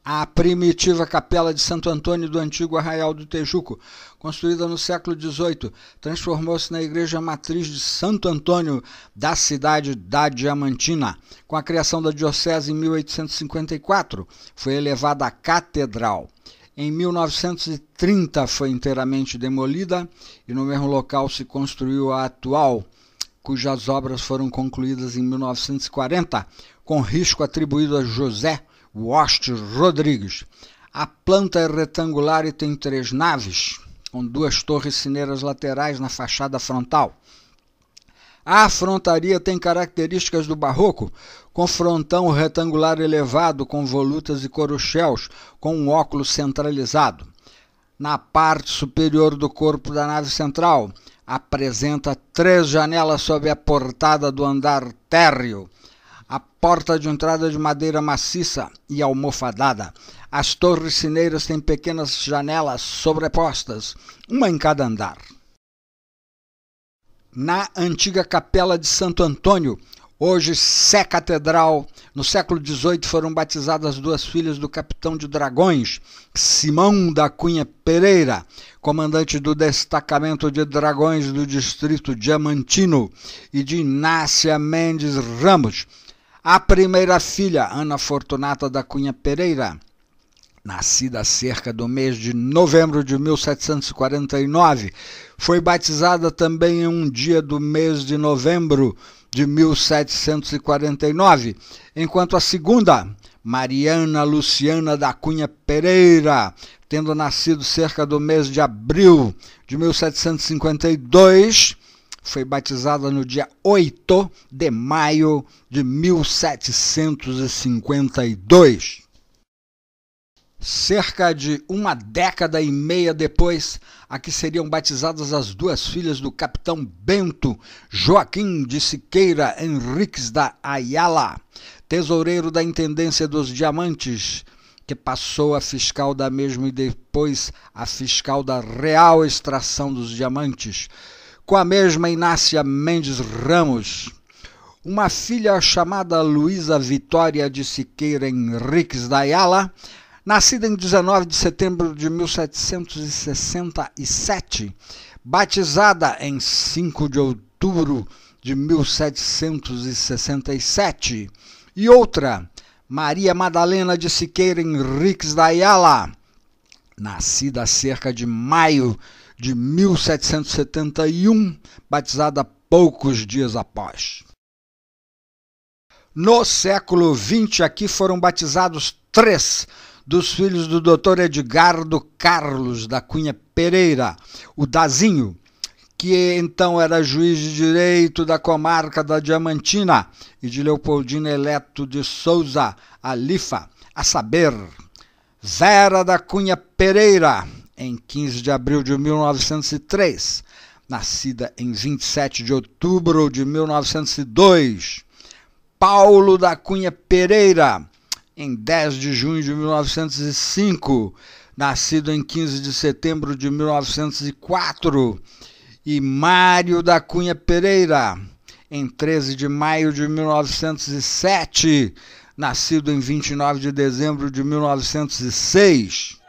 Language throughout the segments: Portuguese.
A primitiva capela de Santo Antônio do antigo Arraial do Tejuco, construída no século XVIII, transformou-se na igreja matriz de Santo Antônio da cidade da Diamantina. Com a criação da diocese em 1854, foi elevada à catedral. Em 1930 foi inteiramente demolida e no mesmo local se construiu a atual, cujas obras foram concluídas em 1940, com risco atribuído a José Wast Rodrigues. A planta é retangular e tem 3 naves, com 2 torres sineiras laterais na fachada frontal. A frontaria tem características do barroco, com frontão retangular elevado com volutas e corochéus, com um óculo centralizado. Na parte superior do corpo da nave central, apresenta 3 janelas sob a portada do andar térreo. A porta de entrada de madeira maciça e almofadada. As torres sineiras têm pequenas janelas sobrepostas, uma em cada andar. Na antiga capela de Santo Antônio, hoje Sé Catedral, no século XVIII foram batizadas 2 filhas do capitão de dragões, Simão da Cunha Pereira, comandante do destacamento de dragões do distrito Diamantino, e de Inácia Mendes Ramos. A primeira filha, Ana Fortunata da Cunha Pereira, nascida cerca do mês de novembro de 1749, foi batizada também em um dia do mês de novembro de 1749, enquanto a segunda, Mariana Luciana da Cunha Pereira, tendo nascido cerca do mês de abril de 1752, foi batizada no dia 8 de maio de 1752. Cerca de 1 década e meia depois, aqui seriam batizadas as 2 filhas do capitão Bento Joaquim de Siqueira Henriques da Ayala, tesoureiro da Intendência dos Diamantes, que passou a fiscal da mesma e depois a fiscal da Real Extração dos Diamantes, com a mesma Inácia Mendes Ramos. Uma filha chamada Luísa Vitória de Siqueira Henriques da Ayala, nascida em 19 de setembro de 1767, batizada em 5 de outubro de 1767, e outra, Maria Madalena de Siqueira Henriques da Ayala, nascida cerca de maio de 1771, batizada poucos dias após. No século XX, aqui foram batizados 3 dos filhos do Dr. Edgardo Carlos da Cunha Pereira, o Dazinho, que então era juiz de direito da comarca da Diamantina, e de Leopoldina Eleto de Souza Alifa, a saber, Vera da Cunha Pereira, em 15 de abril de 1903, nascida em 27 de outubro de 1902, Paulo da Cunha Pereira, em 10 de junho de 1905, nascido em 15 de setembro de 1904, e Mário da Cunha Pereira, em 13 de maio de 1907, nascido em 29 de dezembro de 1906.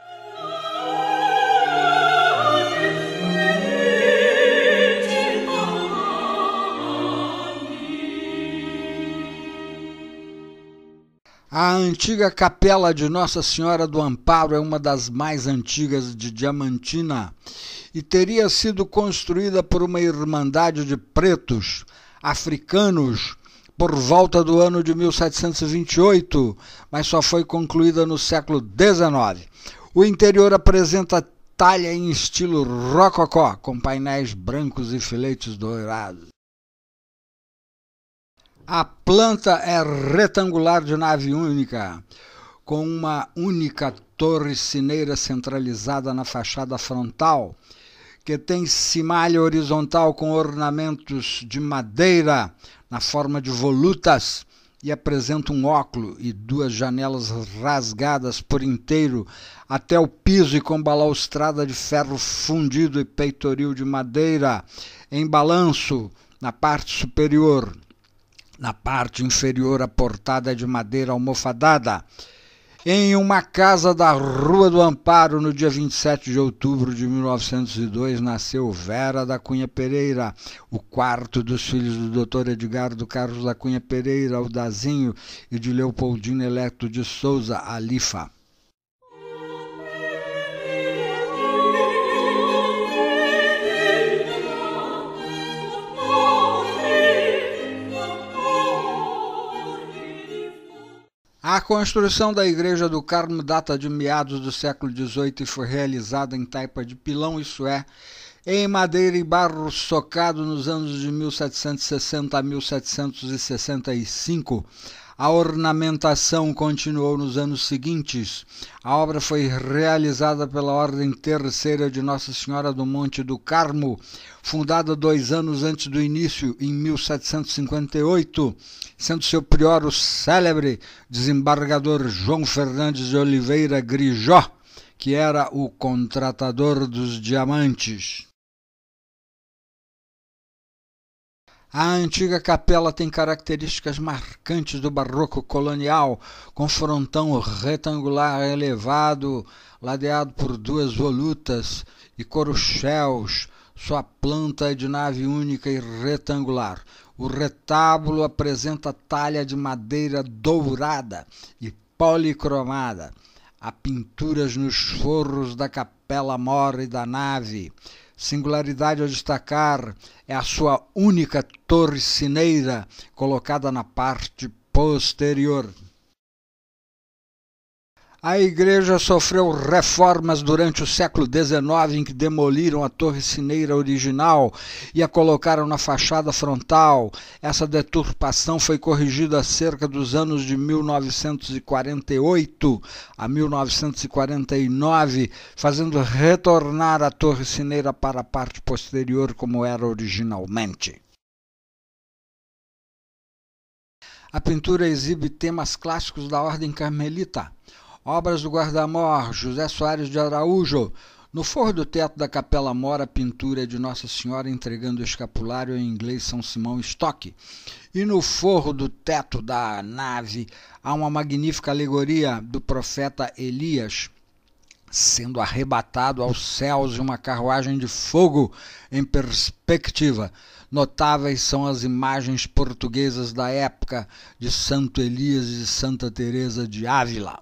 A antiga capela de Nossa Senhora do Amparo é uma das mais antigas de Diamantina e teria sido construída por uma irmandade de pretos africanos por volta do ano de 1728, mas só foi concluída no século XIX. O interior apresenta talha em estilo rococó, com painéis brancos e filetes dourados. A planta é retangular de nave única, com uma única torre sineira centralizada na fachada frontal, que tem cimalha horizontal com ornamentos de madeira na forma de volutas e apresenta um óculo e duas janelas rasgadas por inteiro até o piso e com balaustrada de ferro fundido e peitoril de madeira em balanço na parte superior. Na parte inferior, a portada é de madeira almofadada. Em uma casa da Rua do Amparo, no dia 27 de outubro de 1902, nasceu Vera da Cunha Pereira, o quarto dos filhos do Dr. Edgardo Carlos da Cunha Pereira, o Dazinho, e de Leopoldina Electo de Souza, a Lifa. A construção da Igreja do Carmo data de meados do século XVIII e foi realizada em taipa de pilão, isso é, em madeira e barro socado nos anos de 1760 a 1765. A ornamentação continuou nos anos seguintes. A obra foi realizada pela Ordem Terceira de Nossa Senhora do Monte do Carmo, fundada 2 anos antes do início, em 1758, sendo seu prior o célebre desembargador João Fernandes de Oliveira Grijó, que era o contratador dos diamantes. A antiga capela tem características marcantes do barroco colonial, com frontão retangular elevado, ladeado por 2 volutas e corucheus. Sua planta é de nave única e retangular. O retábulo apresenta talha de madeira dourada e policromada. Há pinturas nos forros da capela-mor e da nave. Singularidade a destacar é a sua única torre sineira colocada na parte posterior. A igreja sofreu reformas durante o século XIX, em que demoliram a torre sineira original e a colocaram na fachada frontal. Essa deturpação foi corrigida cerca dos anos de 1948 a 1949, fazendo retornar a torre sineira para a parte posterior como era originalmente. A pintura exibe temas clássicos da Ordem Carmelita. Obras do guarda-mor José Soares de Araújo. No forro do teto da capela-mor, a pintura é de Nossa Senhora entregando o escapulário em inglês São Simão Stock. E no forro do teto da nave há uma magnífica alegoria do profeta Elias, sendo arrebatado aos céus em uma carruagem de fogo em perspectiva. Notáveis são as imagens portuguesas da época de Santo Elias e de Santa Teresa de Ávila.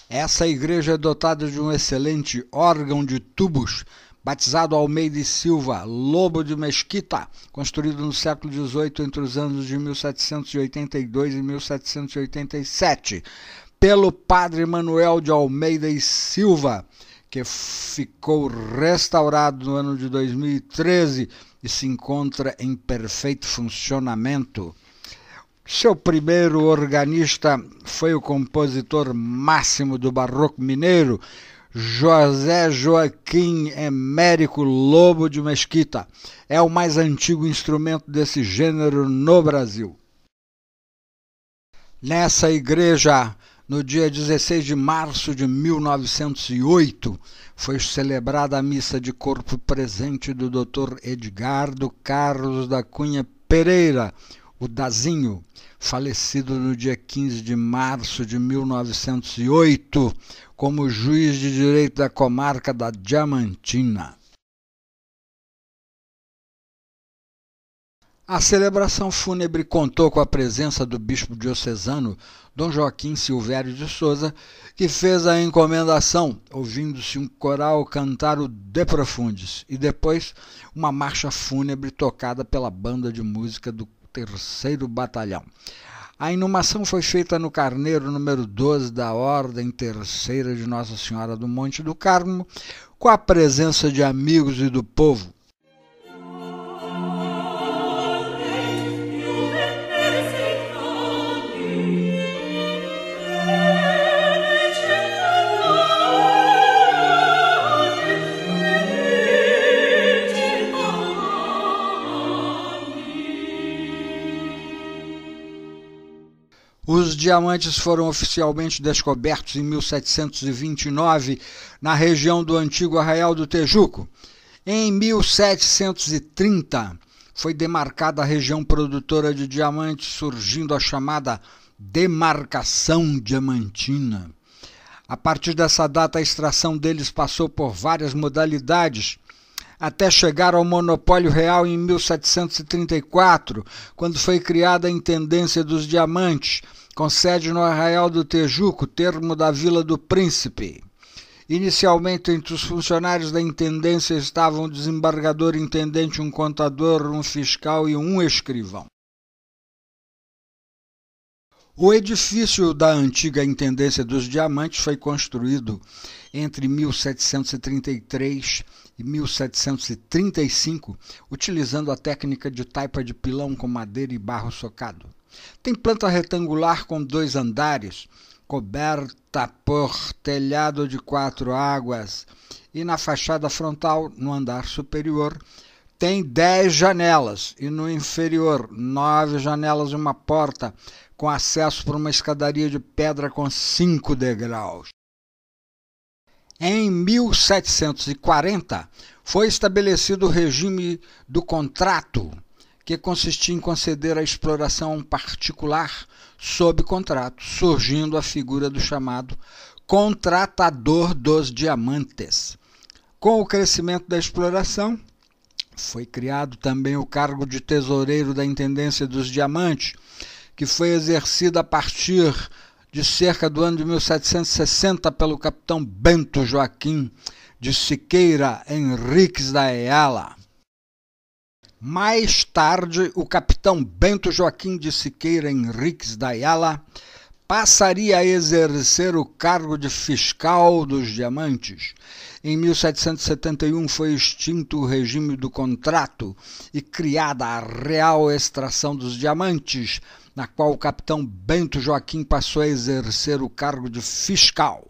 Essa igreja é dotada de um excelente órgão de tubos, batizado Almeida e Silva, Lobo de Mesquita, construído no século XVIII entre os anos de 1782 e 1787, pelo padre Manuel de Almeida e Silva, que ficou restaurado no ano de 2013 e se encontra em perfeito funcionamento. Seu primeiro organista foi o compositor máximo do barroco mineiro, José Joaquim Emérico Lobo de Mesquita. É o mais antigo instrumento desse gênero no Brasil. Nessa igreja, no dia 16 de março de 1908, foi celebrada a missa de corpo presente do Dr. Edgardo Carlos da Cunha Pereira, o Dazinho, falecido no dia 15 de março de 1908, como juiz de direito da comarca da Diamantina. A celebração fúnebre contou com a presença do bispo diocesano Dom Joaquim Silvério de Souza, que fez a encomendação, ouvindo-se um coral cantar o De Profundis, e depois uma marcha fúnebre tocada pela banda de música do 3º Batalhão. A inumação foi feita no Carneiro número 12 da Ordem Terceira de Nossa Senhora do Monte do Carmo, com a presença de amigos e do povo. Os diamantes foram oficialmente descobertos em 1729 na região do antigo Arraial do Tejuco. Em 1730 foi demarcada a região produtora de diamantes, surgindo a chamada Demarcação Diamantina. A partir dessa data, a extração deles passou por várias modalidades, até chegar ao monopólio real em 1734, quando foi criada a Intendência dos Diamantes, com sede no Arraial do Tejuco, termo da Vila do Príncipe. Inicialmente, entre os funcionários da Intendência estavam um desembargador-intendente, um contador, um fiscal e um escrivão. O edifício da antiga Intendência dos Diamantes foi construído entre 1733 e 1735, utilizando a técnica de taipa de pilão com madeira e barro socado. Tem planta retangular com 2 andares, coberta por telhado de 4 águas, e na fachada frontal, no andar superior, tem 10 janelas e no inferior 9 janelas e uma porta, com acesso por uma escadaria de pedra com 5 degraus. Em 1740, foi estabelecido o regime do contrato, que consistia em conceder a exploração a um particular sob contrato, surgindo a figura do chamado contratador dos diamantes. Com o crescimento da exploração, foi criado também o cargo de tesoureiro da Intendência dos Diamantes, que foi exercido a partir de cerca do ano de 1760 pelo capitão Bento Joaquim de Siqueira Henriques da Ayala. Mais tarde, o capitão Bento Joaquim de Siqueira Henriques da Ayala passaria a exercer o cargo de fiscal dos diamantes. Em 1771 foi extinto o regime do contrato e criada a Real Extração dos Diamantes, na qual o capitão Bento Joaquim passou a exercer o cargo de fiscal.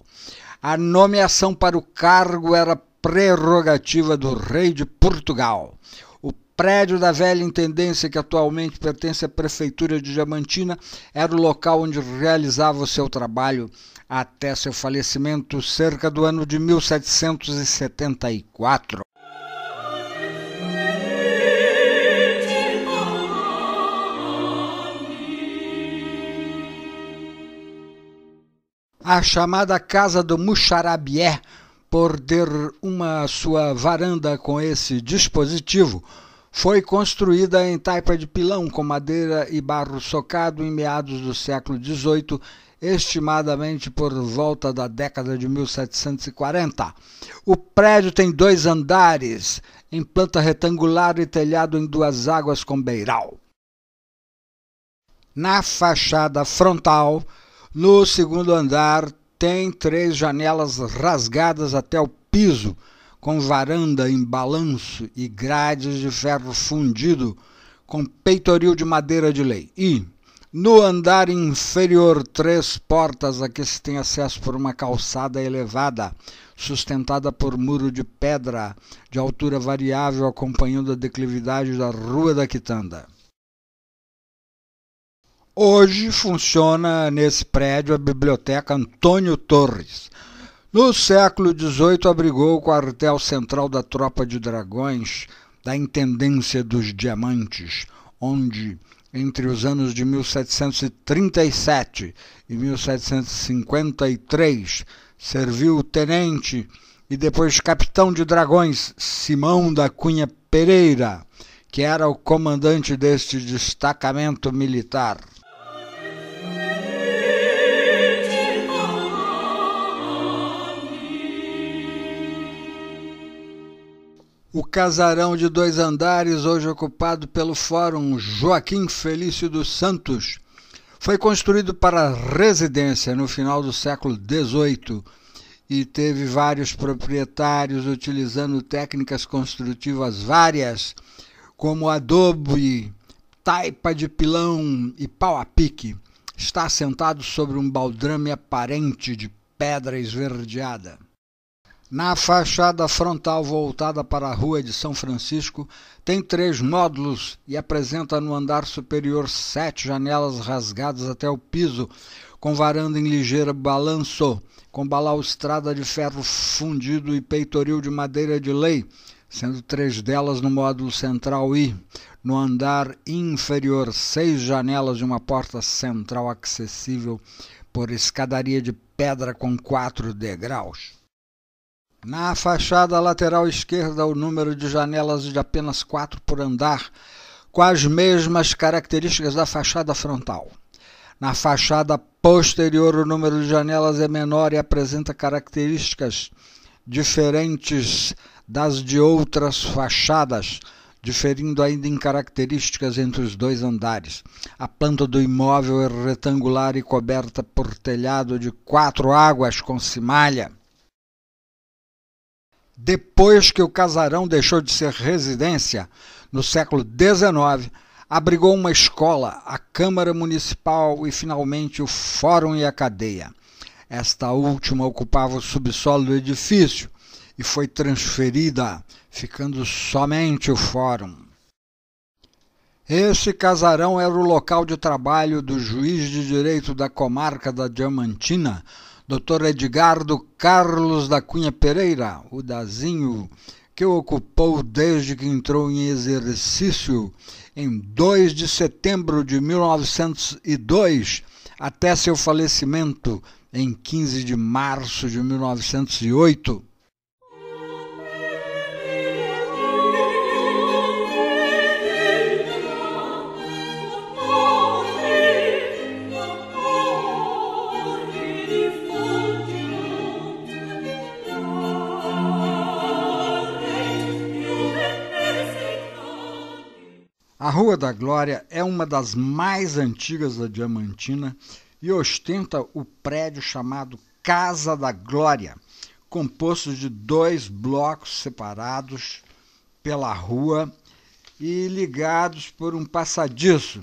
A nomeação para o cargo era prerrogativa do rei de Portugal. O prédio da velha intendência, que atualmente pertence à prefeitura de Diamantina, era o local onde realizava o seu trabalho até seu falecimento, cerca do ano de 1774. A chamada Casa do Muxarabié, por ter sua varanda com esse dispositivo, foi construída em taipa de pilão com madeira e barro socado em meados do século XVIII, estimadamente por volta da década de 1740. O prédio tem 2 andares, em planta retangular e telhado em 2 águas com beiral. Na fachada frontal, no 2º andar, tem 3 janelas rasgadas até o piso, com varanda em balanço e grades de ferro fundido, com peitoril de madeira de lei. E, no andar inferior, 3 portas a que se tem acesso por uma calçada elevada, sustentada por muro de pedra, de altura variável, acompanhando a declividade da Rua da Quitanda. Hoje funciona nesse prédio a Biblioteca Antônio Torres. No século XVIII abrigou o quartel central da Tropa de Dragões da Intendência dos Diamantes, onde, entre os anos de 1737 e 1753, serviu o tenente e depois capitão de dragões Simão da Cunha Pereira, que era o comandante deste destacamento militar. O casarão de 2 andares, hoje ocupado pelo Fórum Joaquim Felício dos Santos, foi construído para residência no final do século XVIII e teve vários proprietários utilizando técnicas construtivas várias, como adobe, taipa de pilão e pau a pique. Está assentado sobre um baldrame aparente de pedra esverdeada. Na fachada frontal voltada para a Rua de São Francisco, tem 3 módulos e apresenta no andar superior 7 janelas rasgadas até o piso, com varanda em ligeiro balanço, com balaustrada de ferro fundido e peitoril de madeira de lei, sendo 3 delas no módulo central e, no andar inferior, 6 janelas e uma porta central acessível por escadaria de pedra com 4 degraus. Na fachada lateral esquerda, o número de janelas de apenas 4 por andar, com as mesmas características da fachada frontal. Na fachada posterior, o número de janelas é menor e apresenta características diferentes das de outras fachadas, diferindo ainda em características entre os 2 andares. A planta do imóvel é retangular e coberta por telhado de 4 águas com cimalha. Depois que o casarão deixou de ser residência, no século XIX, abrigou uma escola, a Câmara Municipal e, finalmente, o Fórum e a Cadeia. Esta última ocupava o subsolo do edifício e foi transferida, ficando somente o Fórum. Esse casarão era o local de trabalho do juiz de direito da comarca da Diamantina, Dr. Edgardo Carlos da Cunha Pereira, o Dazinho, que ocupou desde que entrou em exercício em 2 de setembro de 1902 até seu falecimento em 15 de março de 1908. A Rua da Glória é uma das mais antigas da Diamantina e ostenta o prédio chamado Casa da Glória, composto de 2 blocos separados pela rua e ligados por um passadiço.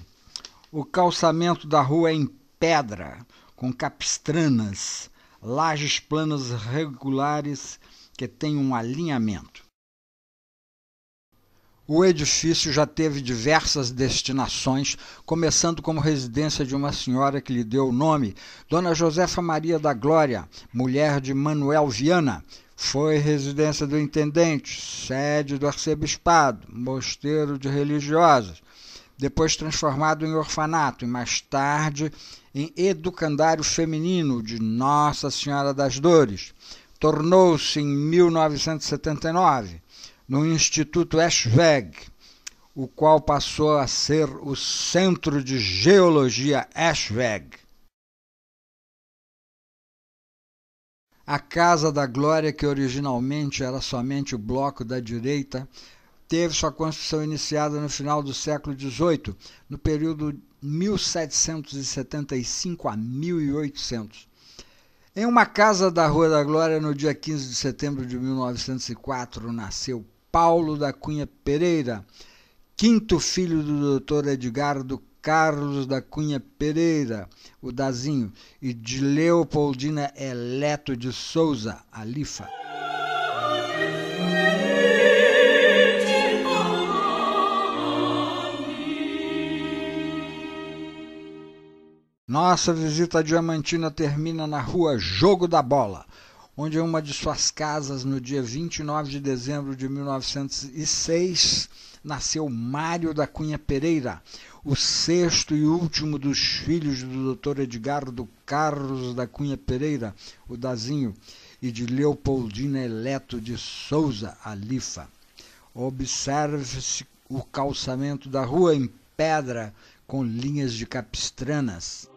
O calçamento da rua é em pedra, com capistranas, lajes planas regulares que têm um alinhamento. O edifício já teve diversas destinações, começando como residência de uma senhora que lhe deu o nome, Dona Josefa Maria da Glória, mulher de Manuel Viana. Foi residência do intendente, sede do arcebispado, mosteiro de religiosas, depois transformado em orfanato e mais tarde em educandário feminino de Nossa Senhora das Dores. Tornou-se em 1979 no Instituto Eschweg, o qual passou a ser o Centro de Geologia Eschweg. A Casa da Glória, que originalmente era somente o bloco da direita, teve sua construção iniciada no final do século XVIII, no período 1775 a 1800. Em uma casa da Rua da Glória, no dia 15 de setembro de 1904, nasceu Paulo da Cunha Pereira, 5º filho do Dr. Edgardo Carlos da Cunha Pereira, o Dazinho, e de Leopoldina Eleto de Souza, a Lifa. Nossa visita à Diamantina termina na rua Jogo da Bola, onde em uma de suas casas, no dia 29 de dezembro de 1906, nasceu Mário da Cunha Pereira, o 6º e último dos filhos do Dr. Edgardo Carlos da Cunha Pereira, o Dazinho, e de Leopoldina Eleto de Souza, a Lifa. Observe-se o calçamento da rua em pedra com linhas de capistranas.